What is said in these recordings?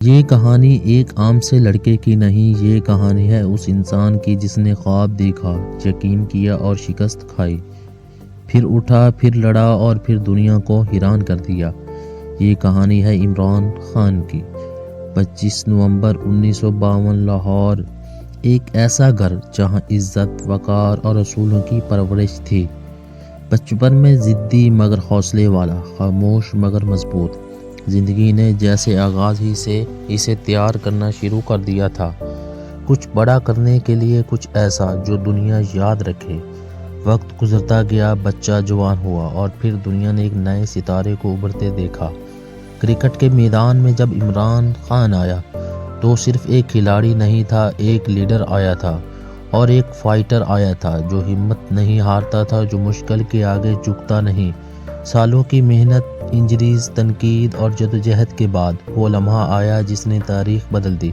یہ کہانی ایک عام سے لڑکے کی نہیں، یہ کہانی ہے اس انسان کی جس نے خواب دیکھا، یقین کیا اور شکست کھائی، پھر اٹھا، پھر لڑا اور پھر دنیا کو حیران کر دیا۔ یہ کہانی ہے عمران خان کی۔ 25 نومبر 1952 لاہور، ایک ایسا گھر جہاں عزت، وقار اور اصولوں کی پرورش تھی۔ بچپن میں ضدی مگر حوصلے والا، خاموش مگر مضبوط، زندگی نے جیسے آغاز ہی سے اسے تیار کرنا شروع کر دیا تھا، کچھ بڑا کرنے کے لیے، کچھ ایسا جو دنیا یاد رکھے۔ وقت گزرتا گیا، بچہ جوان ہوا اور پھر دنیا نے ایک نئے ستارے کو ابھرتے دیکھا۔ کرکٹ کے میدان میں جب عمران خان آیا تو صرف ایک کھلاڑی نہیں تھا، ایک لیڈر آیا تھا اور ایک فائٹر آیا تھا جو ہمت نہیں ہارتا تھا، جو مشکل کے آگے جھکتا نہیں۔ سالوں کی محنت، انجریز، تنقید اور جدوجہد کے بعد وہ لمحہ آیا جس نے تاریخ بدل دی۔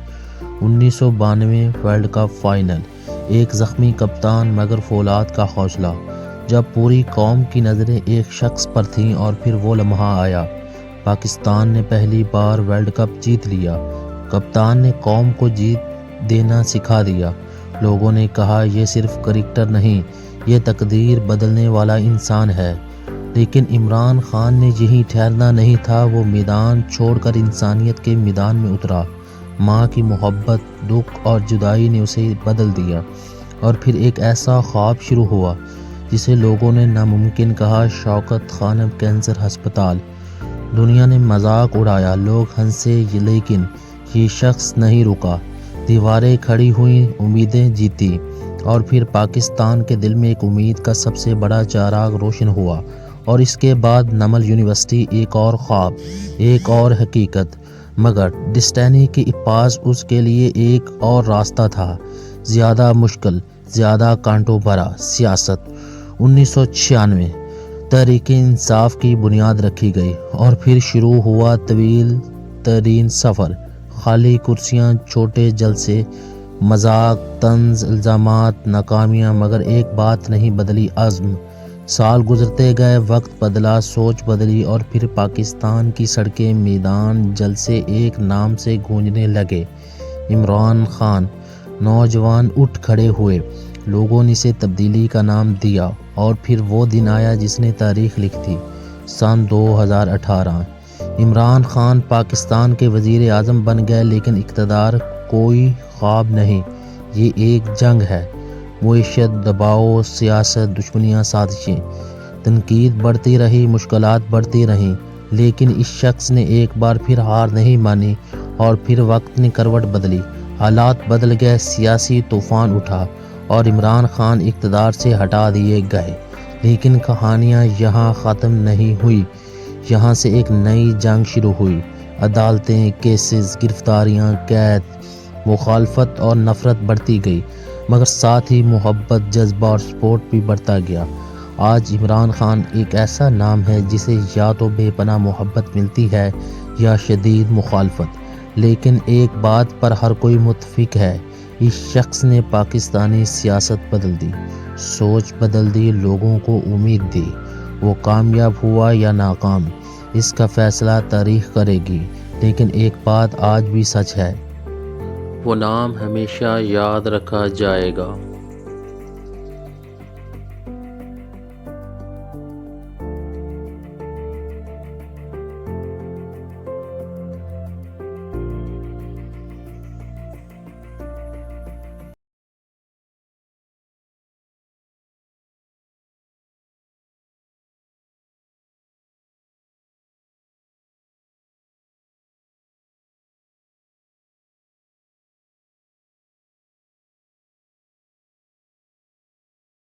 1992 ورلڈ کپ فائنل، ایک زخمی کپتان مگر فولاد کا حوصلہ، جب پوری قوم کی نظریں ایک شخص پر تھیں، اور پھر وہ لمحہ آیا، پاکستان نے پہلی بار ورلڈ کپ جیت لیا۔ کپتان نے قوم کو جیت دینا سکھا دیا۔ لوگوں نے کہا یہ صرف کرکٹر نہیں، یہ تقدیر بدلنے والا انسان ہے۔ لیکن عمران خان نے یہی ٹھہرنا نہیں تھا، وہ میدان چھوڑ کر انسانیت کے میدان میں اترا۔ ماں کی محبت، دکھ اور جدائی نے اسے بدل دیا، اور پھر ایک ایسا خواب شروع ہوا جسے لوگوں نے ناممکن کہا۔ شوکت خانم کینسر ہسپتال۔ دنیا نے مذاق اڑایا، لوگ ہنسے، لیکن یہ شخص نہیں رکا۔ دیواریں کھڑی ہوئیں، امیدیں جیتی، اور پھر پاکستان کے دل میں ایک امید کا سب سے بڑا چراغ روشن ہوا۔ اور اس کے بعد نمل یونیورسٹی، ایک اور خواب، ایک اور حقیقت، مگر ڈسٹینی کے پاس اس کے لیے ایک اور راستہ تھا، زیادہ مشکل، زیادہ کانٹوں بھرا۔ سیاست۔ 1996 تحریک انصاف کی بنیاد رکھی گئی، اور پھر شروع ہوا طویل ترین سفر۔ خالی کرسیاں، چھوٹے جلسے، مذاق، طنز، الزامات، ناکامیاں، مگر ایک بات نہیں بدلی، عزم۔ سال گزرتے گئے، وقت بدلا، سوچ بدلی، اور پھر پاکستان کی سڑکیں، میدان، جلسے ایک نام سے گونجنے لگے، عمران خان۔ نوجوان اٹھ کھڑے ہوئے، لوگوں نے اسے تبدیلی کا نام دیا، اور پھر وہ دن آیا جس نے تاریخ لکھ دی۔ سن 2018 عمران خان پاکستان کے وزیر اعظم بن گئے، لیکن اقتدار کوئی خواب نہیں، یہ ایک جنگ ہے۔ معیشت، دباؤ، سیاست، دشمنیاں، سازشیں، تنقید بڑھتی رہی، مشکلات بڑھتی رہیں، لیکن اس شخص نے ایک بار پھر ہار نہیں مانی، اور پھر وقت نے کروٹ بدلی، حالات بدل گئے، سیاسی طوفان اٹھا، اور عمران خان اقتدار سے ہٹا دیے گئے۔ لیکن کہانیاں یہاں ختم نہیں ہوئی، یہاں سے ایک نئی جنگ شروع ہوئی۔ عدالتیں، کیسز، گرفتاریاں، قید، مخالفت اور نفرت بڑھتی گئی، مگر ساتھ ہی محبت، جذبہ اور سپورٹ بھی بڑھتا گیا۔ آج عمران خان ایک ایسا نام ہے جسے یا تو بے پناہ محبت ملتی ہے یا شدید مخالفت، لیکن ایک بات پر ہر کوئی متفق ہے، اس شخص نے پاکستانی سیاست بدل دی، سوچ بدل دی، لوگوں کو امید دی۔ وہ کامیاب ہوا یا ناکام، اس کا فیصلہ تاریخ کرے گی، لیکن ایک بات آج بھی سچ ہے، وہ نام ہمیشہ یاد رکھا جائے گا۔